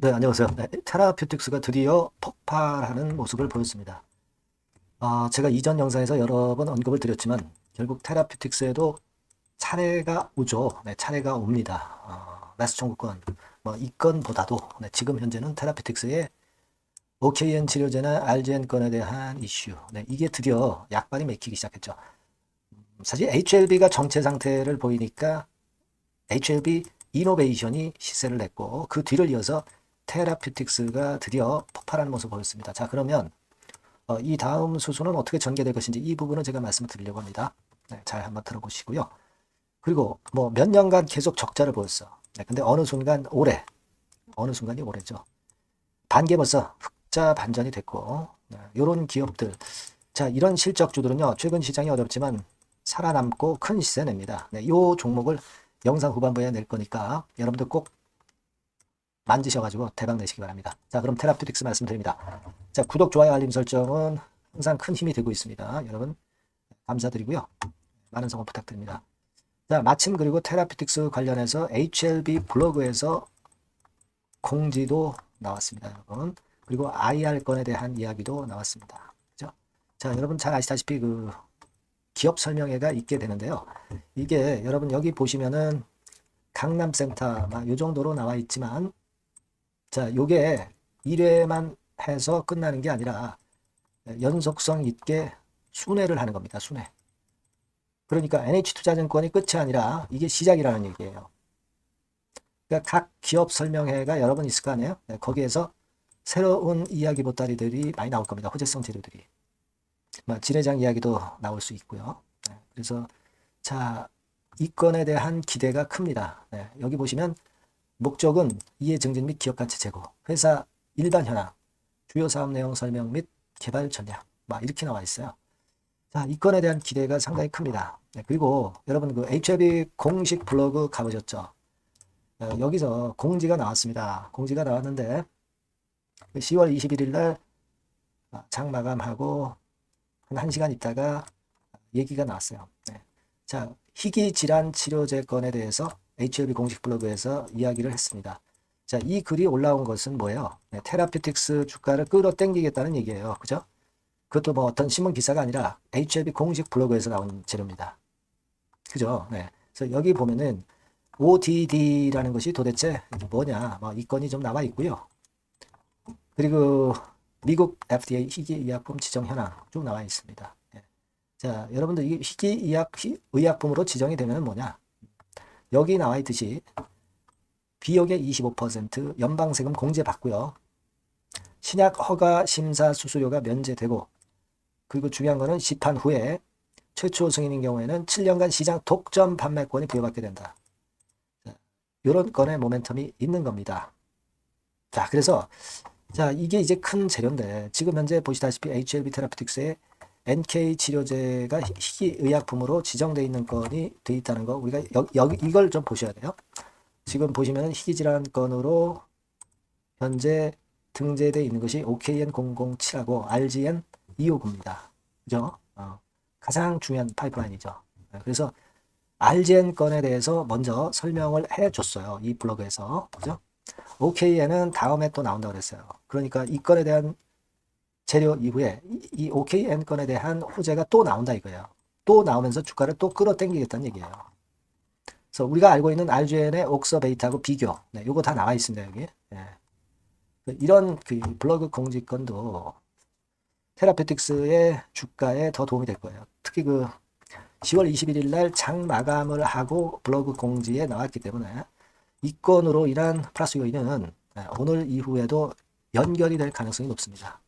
네, 안녕하세요. 네, 테라퓨틱스가 드디어 폭발하는 모습을 보였습니다. 제가 이전 영상에서 여러 번 언급을 드렸지만 결국 테라퓨틱스에도 차례가 오죠. 네, 차례가 옵니다. 라스 청구권, 이 건보다도 지금 현재는 테라퓨틱스의 OKN 치료제나 RGN 건에 대한 이슈, 이게 드디어 약발이 맥히기 시작했죠. 사실 HLB가 정체 상태를 보이니까 HLB 이노베이션이 시세를 냈고 그 뒤를 이어서 테라퓨틱스가 드디어 폭발하는 모습을 보였습니다. 자, 그러면 이 다음 수순은 어떻게 전개될 것인지 이 부분은 제가 말씀을 드리려고 합니다. 네, 잘 한번 들어보시고요. 그리고 뭐 몇 년간 계속 적자를 보였어. 네, 근데 어느 순간 어느 순간이 올해죠. 반기에 벌써 흑자 반전이 됐고, 이런 기업들, 자, 이런 실적주들은요, 최근 시장이 어렵지만 살아남고 큰 시세 냅니다. 네, 이 종목을 영상 후반부에 낼 거니까 여러분들 꼭 만지셔가지고 대박 내시기 바랍니다. 자, 그럼 테라퓨틱스 말씀드립니다. 자, 구독, 좋아요, 알림 설정은 항상 큰 힘이 되고 있습니다. 여러분 감사드리고요. 많은 성원 부탁드립니다. 자, 마침 그리고 테라퓨틱스 관련해서 HLB 블로그에서 공지도 나왔습니다, 여러분. 그리고 IR 건에 대한 이야기도 나왔습니다. 그죠? 자, 여러분 잘 아시다시피 그 기업 설명회가 있게 되는데요. 이게 여러분 여기 보시면은 강남센터 이 정도로 나와 있지만 자, 요게 1회만 해서 끝나는 게 아니라 연속성 있게 순회를 하는 겁니다. 순회. 그러니까 NH투자증권이 끝이 아니라 이게 시작이라는 얘기예요. 그러니까 각 기업 설명회가 여러 번 있을 거 아니에요? 네, 거기에서 새로운 이야기 보따리들이 많이 나올 겁니다. 호재성 재료들이. 지뢰장 이야기도 나올 수 있고요. 네, 그래서 자, 이 건에 대한 기대가 큽니다. 네, 여기 보시면 목적은 이해 증진 및 기업 가치 제고, 회사 일반 현황, 주요 사업 내용 설명 및 개발 전략, 이렇게 나와 있어요. 자, 이 건에 대한 기대가 상당히 큽니다. 네, 그리고 여러분 그 HLB 공식 블로그 가보셨죠? 여기서 공지가 나왔습니다. 공지가 나왔는데 10월 21일 날 장 마감하고 한 1시간 있다가 얘기가 나왔어요. 네. 자, 희귀 질환 치료제 건에 대해서 HLB 공식 블로그에서 이야기를 했습니다. 자, 이 글이 올라온 것은 뭐예요? 네, 테라퓨틱스 주가를 끌어당기겠다는 얘기예요. 그죠? 그것도 뭐 어떤 신문 기사가 아니라 HLB 공식 블로그에서 나온 재료입니다. 그죠? 네. 그래서 여기 보면은 ODD라는 것이 도대체 뭐냐? 이 건이 좀 나와 있고요. 그리고 미국 FDA 희귀의약품 지정 현황 쭉 나와 있습니다. 네. 자, 여러분들 이게 의약품으로 지정이 되면 뭐냐? 여기 나와 있듯이 비용의 25% 연방세금 공제받고요. 신약 허가 심사 수수료가 면제되고 그리고 중요한 거는 시판 후에 최초 승인인 경우에는 7년간 시장 독점 판매권이 부여받게 된다. 이런 건의 모멘텀이 있는 겁니다. 자, 그래서 자, 이게 이제 큰 재료인데 지금 현재 보시다시피 HLB 테라피틱스의 NK 치료제가 희귀 의약품으로 지정되어 있는 건이 돼 있다는 거 우리가 이걸 좀 보셔야 돼요. 지금 보시면 희귀질환 건으로 현재 등재되어 있는 것이 OKN007하고 RGN259입니다. 그죠? 가장 중요한 파이프라인이죠. 그래서 RGN 건에 대해서 먼저 설명을 해줬어요. 이 블로그에서. 그죠? OKN은 다음에 또 나온다고 그랬어요. 그러니까 이 건에 대한 재료 이후에 이 OKN 건에 대한 호재가 또 나온다 이거예요. 또 나오면서 주가를 또 끌어당기겠다는 얘기예요. 그래서 우리가 알고 있는 RGN의 옥서베이트하고 비교, 네, 요거 다 나와 있습니다 여기. 네. 이런 그 블로그 공지건도 테라페틱스의 주가에 더 도움이 될 거예요. 특히 그 10월 21일 날 장 마감을 하고 블로그 공지에 나왔기 때문에 이 건으로 인한 플러스 요인은 오늘 이후에도 연결이 될 가능성이 높습니다.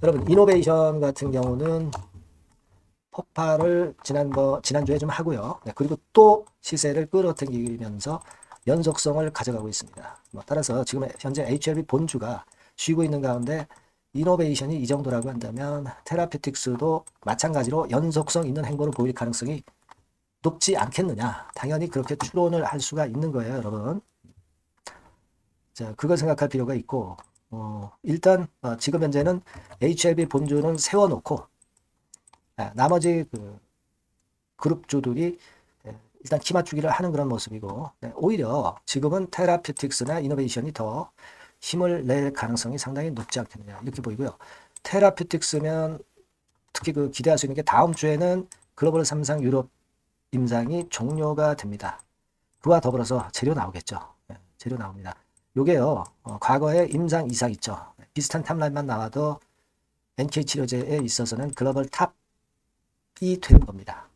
여러분 이노베이션 같은 경우는 폭발을 지난주에 좀 하고요. 네, 그리고 또 시세를 끌어당기면서 연속성을 가져가고 있습니다. 따라서 지금 현재 HLB 본주가 쉬고 있는 가운데 이노베이션이 이 정도라고 한다면 테라피틱스도 마찬가지로 연속성 있는 행보를 보일 가능성이 높지 않겠느냐. 당연히 그렇게 추론을 할 수가 있는 거예요, 여러분. 자, 그걸 생각할 필요가 있고 일단 지금 현재는 HLB 본주는 세워놓고 나머지 그 그룹주들이 일단 키 맞추기를 하는 그런 모습이고 오히려 지금은 테라퓨틱스나 이노베이션이 더 힘을 낼 가능성이 상당히 높지 않겠느냐 이렇게 보이고요. 테라퓨틱스면 특히 그 기대할 수 있는 게 다음 주에는 글로벌 3상 유럽 임상이 종료가 됩니다. 그와 더불어서 재료 나오겠죠. 재료 나옵니다. 요게요. 과거에 임상 이상 있죠. 비슷한 탑라인만 나와도 NK 치료제에 있어서는 글로벌 탑이 되는 겁니다.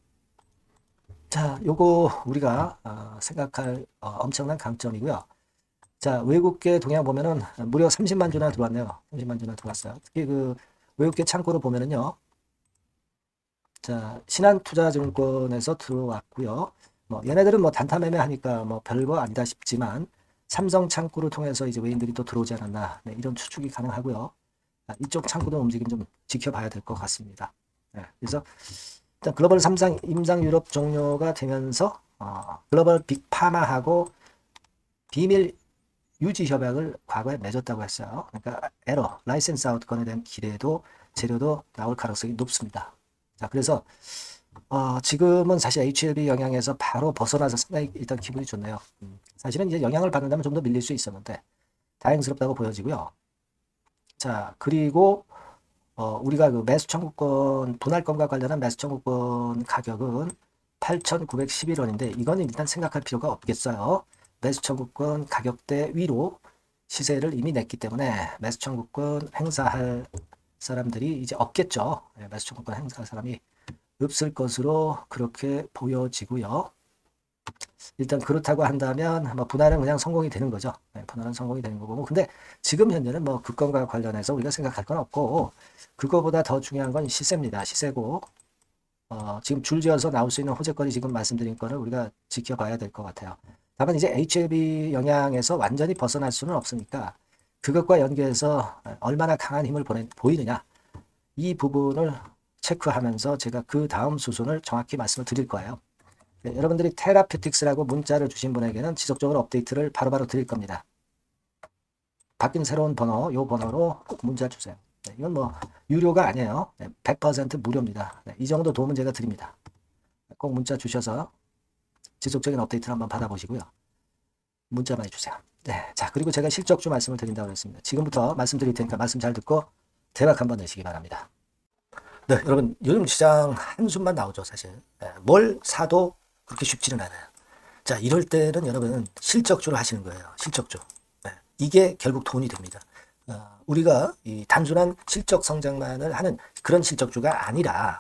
자, 요거 우리가 생각할 엄청난 강점이고요. 자, 외국계 동향 보면은 무려 30만 주나 들어왔네요. 30만 주나 들어왔어요. 특히 그 외국계 창고로 보면은요. 자, 신한투자증권에서 들어왔고요. 뭐 얘네들은 뭐 단타 매매하니까 뭐 별거 아니다 싶지만 삼성 창구를 통해서 이제 외인들이 또 들어오지 않았나, 네, 이런 추측이 가능하고요. 이쪽 창구도 움직임 좀 지켜봐야 될 것 같습니다. 네, 그래서 일단 글로벌 3상 임상 유럽 종료가 되면서 글로벌 빅파마하고 비밀 유지 협약을 과거에 맺었다고 했어요. 그러니까 에러, 라이센스 아웃건에 대한 기대도 재료도 나올 가능성이 높습니다. 자, 그래서 지금은 사실 HLB 영향에서 바로 벗어나서 상당히 일단 기분이 좋네요. 사실은 이제 영향을 받는다면 좀 더 밀릴 수 있었는데 다행스럽다고 보여지고요. 자, 그리고 우리가 그 매수 청구권 분할권과 관련한 매수 청구권 가격은 8,911원인데 이건 일단 생각할 필요가 없겠어요. 매수 청구권 가격대 위로 시세를 이미 냈기 때문에 매수 청구권 행사할 사람들이 이제 없겠죠. 매수 청구권 행사할 사람이 없을 것으로 그렇게 보여지고요. 일단 그렇다고 한다면 뭐 분할은 그냥 성공이 되는 거죠. 분할은 성공이 되는 거고. 근데 지금 현재는 뭐 그 건과 관련해서 우리가 생각할 건 없고 그거보다 더 중요한 건 시세입니다. 시세고 지금 줄지어서 나올 수 있는 호재거리 지금 말씀드린 거를 우리가 지켜봐야 될 것 같아요. 다만 이제 HLB 영향에서 완전히 벗어날 수는 없으니까 그것과 연계해서 얼마나 강한 힘을 보이느냐 이 부분을 체크하면서 제가 그 다음 수순을 정확히 말씀을 드릴 거예요. 네, 여러분들이 테라퓨틱스라고 문자를 주신 분에게는 지속적으로 업데이트를 바로바로 드릴 겁니다. 바뀐 새로운 번호, 요 번호로 꼭 문자 주세요. 네, 이건 뭐 유료가 아니에요. 네, 100% 무료입니다. 네, 이 정도 도움은 제가 드립니다. 꼭 문자 주셔서 지속적인 업데이트를 한번 받아보시고요. 문자 많이 주세요. 네, 자, 그리고 제가 실적주 말씀을 드린다고 했습니다. 지금부터 말씀드릴 테니까 말씀 잘 듣고 대박 한번 내시기 바랍니다. 네, 여러분 요즘 시장 한숨만 나오죠, 사실. 네, 뭘 사도 그렇게 쉽지는 않아요. 자, 이럴 때는 여러분 실적주를 하시는 거예요. 실적주. 네, 이게 결국 돈이 됩니다. 우리가 이 단순한 실적 성장만을 하는 그런 실적주가 아니라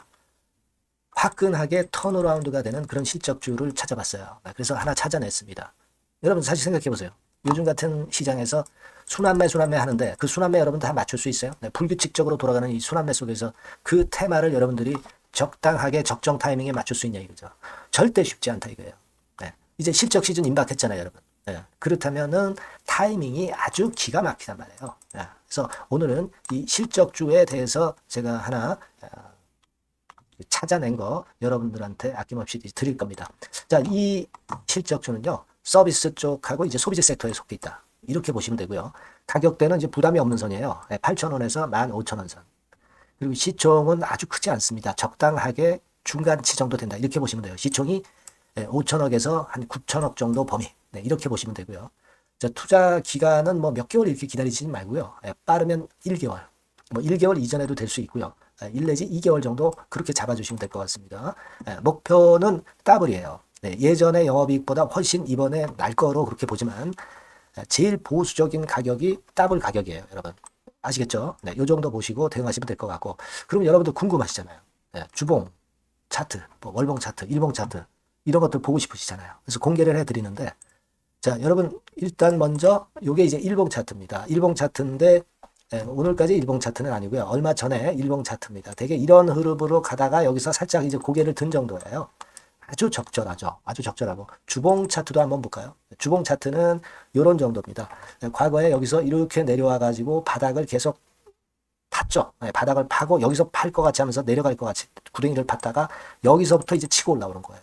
화끈하게 턴어라운드가 되는 그런 실적주를 찾아봤어요. 네, 그래서 하나 찾아냈습니다. 여러분 사실 생각해 보세요. 요즘 같은 시장에서 순환매 하는데 그 순환매 여러분 다 맞출 수 있어요? 네, 불규칙적으로 돌아가는 이 순환매 속에서 그 테마를 여러분들이 적당하게 적정 타이밍에 맞출 수 있냐 이거죠. 절대 쉽지 않다 이거예요. 네, 이제 실적 시즌 임박했잖아요, 여러분. 네, 그렇다면은 타이밍이 아주 기가 막히단 말이에요. 네, 그래서 오늘은 이 실적주에 대해서 제가 하나 찾아낸 거 여러분들한테 아낌없이 드릴 겁니다. 자, 이 실적주는요. 서비스 쪽하고 이제 소비재 섹터에 속해 있다. 이렇게 보시면 되고요. 가격대는 이제 부담이 없는 선이에요. 8,000원에서 15,000원 선. 그리고 시총은 아주 크지 않습니다. 적당하게 중간치 정도 된다. 이렇게 보시면 돼요. 시총이 5천억에서 한 9천억 정도 범위. 네, 이렇게 보시면 되고요. 자, 투자 기간은 뭐 몇 개월 이렇게 기다리지 말고요. 빠르면 1개월. 뭐 1개월 이전에도 될 수 있고요. 1 내지 2개월 정도 그렇게 잡아주시면 될 것 같습니다. 목표는 더블이에요. 네, 예전의 영업이익보다 훨씬 이번에 날 거로 그렇게 보지만 제일 보수적인 가격이 더블 가격이에요, 여러분. 아시겠죠? 네, 요 정도 보시고 대응하시면 될 것 같고. 그럼 여러분들 궁금하시잖아요. 네, 주봉 차트, 뭐 월봉 차트, 일봉 차트 이런 것들 보고 싶으시잖아요. 그래서 공개를 해드리는데, 자, 여러분 일단 먼저 요게 이제 일봉 차트입니다. 일봉 차트인데 오늘까지 일봉 차트는 아니고요. 얼마 전에 일봉 차트입니다. 되게 이런 흐름으로 가다가 여기서 살짝 이제 고개를 든 정도예요. 아주 적절하죠. 아주 적절하고. 주봉 차트도 한번 볼까요? 주봉 차트는 이런 정도입니다. 과거에 여기서 이렇게 내려와 가지고 바닥을 계속 팠죠. 바닥을 파고 여기서 팔 것 같이 하면서 내려갈 것 같이 구덩이를 팠다가 여기서부터 이제 치고 올라오는 거예요.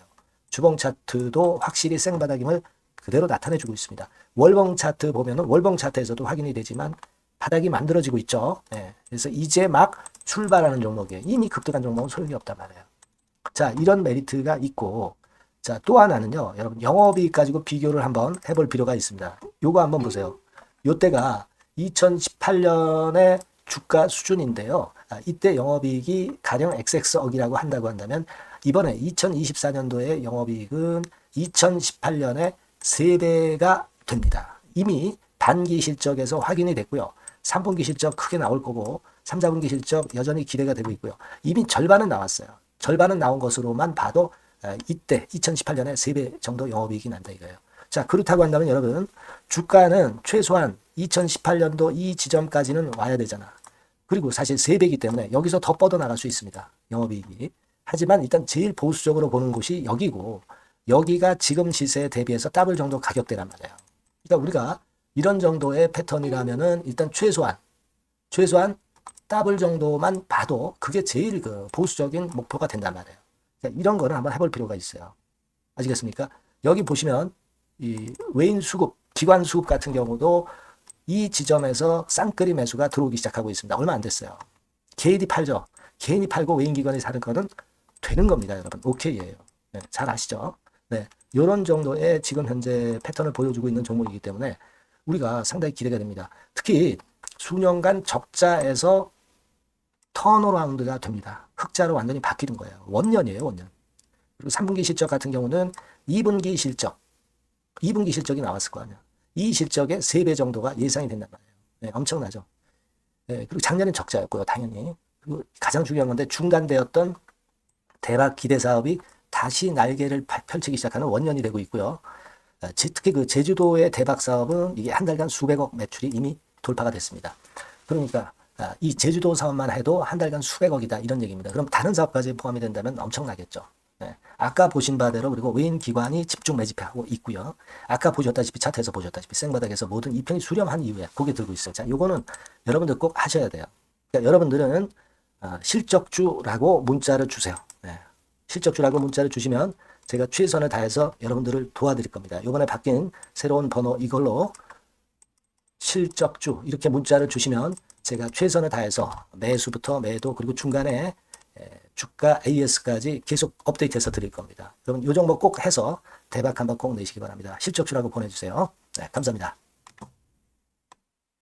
주봉 차트도 확실히 생바닥임을 그대로 나타내주고 있습니다. 월봉 차트 보면은 월봉 차트에서도 확인이 되지만 바닥이 만들어지고 있죠. 그래서 이제 막 출발하는 종목이에요. 이미 급등한 종목은 소용이 없단 말이에요. 자, 이런 메리트가 있고, 자, 또 하나는요, 여러분, 영업이익 가지고 비교를 한번 해볼 필요가 있습니다. 요거 한번 보세요. 요때가 2018년의 주가 수준인데요. 이때 영업이익이 가령 XX억이라고 한다고 한다면 이번에 2024년도의 영업이익은 2018년에 3배가 됩니다. 이미 반기 실적에서 확인이 됐고요. 3분기 실적 크게 나올 거고 3, 4분기 실적 여전히 기대가 되고 있고요. 이미 절반은 나왔어요. 절반은 나온 것으로만 봐도 이때 2018년에 3배 정도 영업이익이 난다 이거예요. 자, 그렇다고 한다면 여러분 주가는 최소한 2018년도 이 지점까지는 와야 되잖아. 그리고 사실 3배이기 때문에 여기서 더 뻗어나갈 수 있습니다. 영업이익이. 하지만 일단 제일 보수적으로 보는 곳이 여기고 여기가 지금 시세에 대비해서 더블 정도 가격대란 말이에요. 그러니까 우리가 이런 정도의 패턴이라면은 일단 최소한 더블 정도만 봐도 그게 제일 그 보수적인 목표가 된단 말이에요. 그러니까 이런 거는 한번 해볼 필요가 있어요. 아시겠습니까? 여기 보시면 이 외인 수급, 기관 수급 같은 경우도 이 지점에서 쌍끌이 매수가 들어오기 시작하고 있습니다. 얼마 안 됐어요. 개인이 팔죠. 개인이 팔고 외인 기관이 사는 거는 되는 겁니다, 여러분. 오케이예요. 네, 잘 아시죠? 네, 이런 정도의 지금 현재 패턴을 보여주고 있는 종목이기 때문에 우리가 상당히 기대가 됩니다. 특히 수년간 적자에서 턴어라운드가 됩니다. 흑자로 완전히 바뀌는 거예요. 원년이에요, 원년. 그리고 3분기 실적 같은 경우는 2분기 실적이 나왔을 거 아니야. 이 실적의 3배 정도가 예상이 된단 말이에요. 네, 엄청나죠. 네, 그리고 작년엔 적자였고요, 당연히. 그리고 가장 중요한 건데 중단되었던 대박 기대 사업이 다시 날개를 펼치기 시작하는 원년이 되고 있고요. 특히 그 제주도의 대박 사업은 이게 한 달간 수백억 매출이 이미 돌파가 됐습니다. 그러니까 이 제주도 사업만 해도 한 달간 수백억이다 이런 얘기입니다. 그럼 다른 사업까지 포함이 된다면 엄청나겠죠. 네. 아까 보신 바대로 그리고 외인 기관이 집중 매집하고 있고요. 아까 보셨다시피 차트에서 보셨다시피 생바닥에서 모든 이평이 수렴한 이후에 고개 들고 있어요. 자, 요거는 여러분들 꼭 하셔야 돼요. 그러니까 여러분들은 실적주라고 문자를 주세요. 네. 실적주라고 문자를 주시면 제가 최선을 다해서 여러분들을 도와드릴 겁니다. 요번에 바뀐 새로운 번호 이걸로 실적주 이렇게 문자를 주시면 제가 최선을 다해서 매수부터 매도 그리고 중간에 주가 AS까지 계속 업데이트해서 드릴 겁니다. 여러분 요 정도 꼭 해서 대박 한번 꼭 내시기 바랍니다. 실적주라고 보내주세요. 네, 감사합니다.